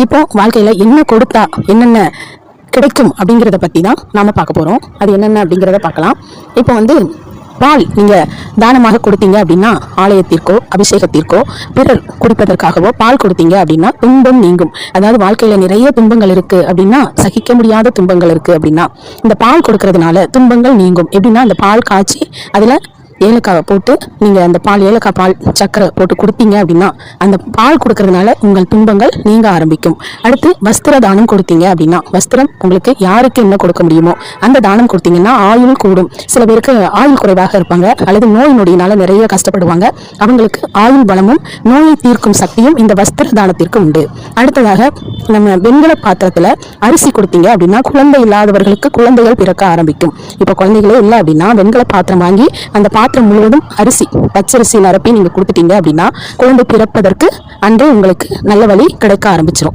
இப்போ வாழ்க்கையில என்ன கொடுத்தா என்னென்ன கிடைக்கும் அப்படிங்கிறத பத்தி தான் நாம பார்க்க போறோம். அது என்னென்ன அப்படிங்கிறத பார்க்கலாம். இப்போ பால் நீங்க தானமாக கொடுத்தீங்க அப்படின்னா, ஆலயத்திற்கோ அபிஷேகத்திற்கோ பிறர் குடிப்பதற்காகவோ பால் கொடுத்தீங்க அப்படின்னா துன்பம் நீங்கும். அதாவது வாழ்க்கையில நிறைய துன்பங்கள் இருக்கு அப்படின்னா, சகிக்க முடியாத துன்பங்கள் இருக்கு அப்படின்னா இந்த பால் கொடுக்கறதுனால துன்பங்கள் நீங்கும். எப்படின்னா அந்த பால் காய்ச்சி அதுல ஏலக்காவை போட்டு நீங்க அந்த பால் ஏலக்காய் பால் சக்கரை போட்டு கொடுத்தீங்க அப்படின்னா அந்த பால் கொடுக்கறதுனால உங்கள் துன்பங்கள் நீங்க ஆரம்பிக்கும். அடுத்து வஸ்திர தானம் கொடுத்தீங்க அப்படின்னா, வஸ்திரம் உங்களுக்கு யாருக்கு என்ன கொடுக்க முடியுமோ அந்த தானம் கொடுத்தீங்கன்னா ஆயுள் கூடும். சில பேருக்கு ஆயுள் குறைவாக இருப்பாங்க அல்லது நோய் நொடியினால நிறைய கஷ்டப்படுவாங்க. அவங்களுக்கு ஆயுள் பலமும் நோயை தீர்க்கும் சக்தியும் இந்த வஸ்திர தானத்திற்கு உண்டு. அடுத்ததாக நம்ம வெண்கல பாத்திரத்துல அரிசி கொடுத்தீங்க அப்படின்னா குழந்தை இல்லாதவர்களுக்கு குழந்தைகள் பிறக்க ஆரம்பிக்கும். இப்ப குழந்தைகளே இல்லை அப்படின்னா வெண்கல பாத்திரம் வாங்கி அந்த பாத்திரம் முழுவதும் அரிசி பச்சரிசி நிரப்பி நீங்க கொடுத்துட்டீங்க அப்படின்னா குழந்தை பிறப்பதற்கு அன்றே உங்களுக்கு நல்ல வழி கிடைக்க ஆரம்பிச்சிடும்.